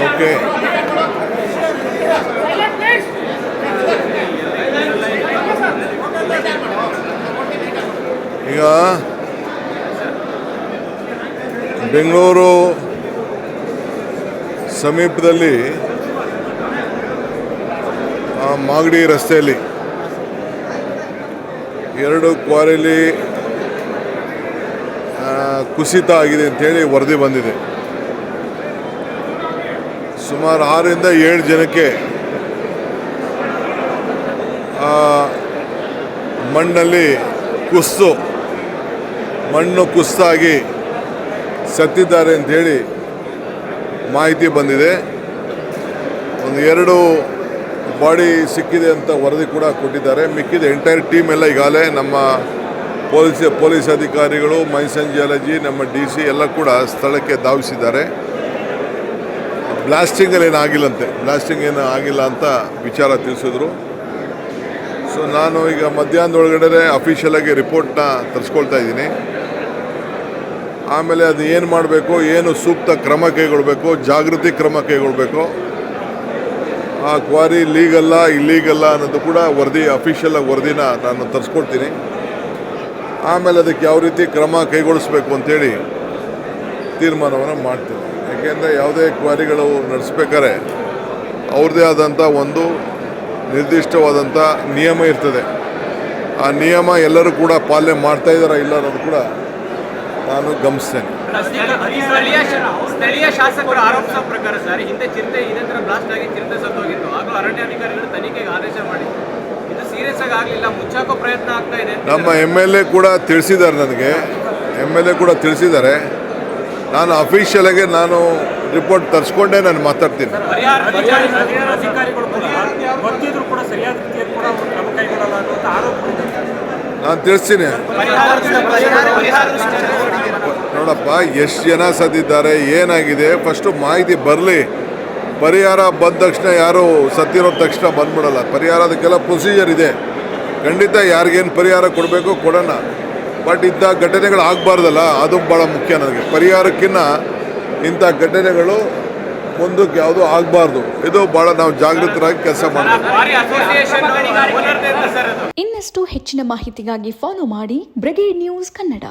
Okay. ಈಗ ಬೆಂಗಳೂರು ಸಮೀಪದಲ್ಲಿ ಮಾಗಡಿ ರಸ್ತೆಯಲ್ಲಿ 2 ಕ್ವಾರಿಲಿ ಕುಸಿತ ಆಗಿದೆ ಅಂತೇಳಿ ವರದಿ ಬಂದಿದೆ. ಸುಮಾರು 6 ರಿಂದ 7 ಜನಕ್ಕೆ ಮಣ್ಣು ಕುಸಿತಾಗಿ ಸತ್ತಿದ್ದಾರೆ ಅಂಥೇಳಿ ಮಾಹಿತಿ ಬಂದಿದೆ. 2 ಬಾಡಿ ಸಿಕ್ಕಿದೆ ಅಂತ ವರದಿ ಕೂಡ ಕೊಟ್ಟಿದ್ದಾರೆ. ಮಿಕ್ಕಿದ ಎಂಟೈರ್ ಟೀಮ್ ಎಲ್ಲ ಈಗಾಗಲೇ ನಮ್ಮ ಪೊಲೀಸ್ ಅಧಿಕಾರಿಗಳು, ಮೈಸನ್ ಜಿಯಾಲಜಿ, ನಮ್ಮ DC ಎಲ್ಲ ಕೂಡ ಸ್ಥಳಕ್ಕೆ ಧಾವಿಸಿದ್ದಾರೆ. ಬ್ಲಾಸ್ಟಿಂಗ್ ಏನು ಆಗಿಲ್ಲ ಅಂತ ವಿಚಾರ ತಿಳಿಸಿದ್ರು. ಸೊ ನಾನು ಈಗ ಮಧ್ಯಾಹ್ನದೊಳಗಡೆ ಅಫಿಷಿಯಲಾಗಿ ರಿಪೋರ್ಟ್ನ ತರಿಸ್ಕೊಳ್ತಾ ಇದ್ದೀನಿ. ಆಮೇಲೆ ಅದು ಏನು ಮಾಡಬೇಕು, ಏನು ಸೂಕ್ತ ಕ್ರಮ ಕೈಗೊಳ್ಳಬೇಕು, ಜಾಗೃತಿ ಕ್ರಮ ಕೈಗೊಳ್ಳಬೇಕು, ಆ ಕ್ವಾರಿ ಲೀಗಲ್ಲ ಇಲ್ಲೀಗಲ್ಲ ಅನ್ನೋದು ಕೂಡ ಅಫಿಷಿಯಲ್ ವರದಿನ ನಾನು ತರಿಸ್ಕೊಳ್ತೀನಿ. ಆಮೇಲೆ ಅದಕ್ಕೆ ಯಾವ ರೀತಿ ಕ್ರಮ ಕೈಗೊಳಿಸ್ಬೇಕು ಅಂತೇಳಿ ತೀರ್ಮಾನವನ್ನು ಮಾಡ್ತೀನಿ. ಯಾಕೆಂದರೆ ಯಾವುದೇ ಕ್ವಾರಿಗಳು ನಡೆಸ್ಬೇಕಾದ್ರೆ ಅವ್ರದ್ದೇ ಆದಂಥ ಒಂದು ನಿರ್ದಿಷ್ಟವಾದಂಥ ನಿಯಮ ಇರ್ತದೆ. ಆ ನಿಯಮ ಎಲ್ಲರೂ ಕೂಡ ಪಾಲನೆ ಮಾಡ್ತಾ ಇದ್ದಾರಾ ಇಲ್ಲ ಅನ್ನೋದು ಕೂಡ ನಾನು ಗಮನಿಸ್ತೇನೆ. ಸ್ಥಳೀಯ ಶಾಸಕರ ಆರೋಪಿಸುವ ಪ್ರಕಾರ ಸರ್, ಹಿಂದೆ ಚಿರತೆ ಇದೇ ಥರ ಬ್ಲಾಸ್ಟ್ ಆಗಿ ಚಿರತೆ ಸತ್ತೋಗಿತ್ತು. ಹಾಗೂ ಅರಣ್ಯಾಧಿಕಾರಿಗಳು ತನಿಖೆಗೆ ಆದೇಶ ಮಾಡಿ ಇದು ಸೀರಿಯಸ್ ಆಗಿ ಆಗಲಿಲ್ಲ, ಮುಚ್ಚಾಕೋ ಪ್ರಯತ್ನ ಆಗ್ತಾ ಇದೆ. ನಮ್ಮ MLA ಕೂಡ ತಿಳಿಸಿದ್ದಾರೆ, ನನಗೆ MLA ಕೂಡ ತಿಳಿಸಿದ್ದಾರೆ. ನಾನು ಅಫಿಷಿಯಲಾಗಿ ನಾನು ರಿಪೋರ್ಟ್ ತರಿಸ್ಕೊಂಡೇ ನಾನು ಮಾತಾಡ್ತೀನಿ. ನಾನು ತಿಳಿಸ್ತೀನಿ. ನೋಡಪ್ಪ, ಎಷ್ಟು ಜನ ಸತ್ತಿದ್ದಾರೆ, ಏನಾಗಿದೆ, ಫಸ್ಟು ಮಾಹಿತಿ ಬರಲಿ. ಪರಿಹಾರ ಬಂದ ತಕ್ಷಣ ಯಾರು ಸತ್ತಿರೋ ತಕ್ಷಣ ಬಂದ್ಬಿಡಲ್ಲ. ಪರಿಹಾರ ಅದಕ್ಕೆಲ್ಲ ಪ್ರೊಸೀಜರ್ ಇದೆ. ಖಂಡಿತ ಯಾರಿಗೇನು ಪರಿಹಾರ ಕೊಡಬೇಕು ಕೊಡೋಣ. ಬಟ್ ಇಂಥ ಘಟನೆಗಳು ಆಗಬಾರ್ದಲ್ಲ, ಅದು ಭಾಳ ಮುಖ್ಯ ನನಗೆ. ಪರಿಹಾರಕ್ಕಿಂತ ಇಂಥ ಘಟನೆಗಳು ಮುಂದಕ್ಕೆ ಯಾವುದೂ ಆಗಬಾರ್ದು. ಇದು ಭಾಳ ನಾವು ಜಾಗೃತರಾಗಿ ಕೆಲಸ ಮಾಡಬೇಕು. ಇನ್ನಷ್ಟು ಹೆಚ್ಚಿನ ಮಾಹಿತಿಗಾಗಿ ಫಾಲೋ ಮಾಡಿ ಬ್ರಿಗೇಡ್ ನ್ಯೂಸ್ ಕನ್ನಡ.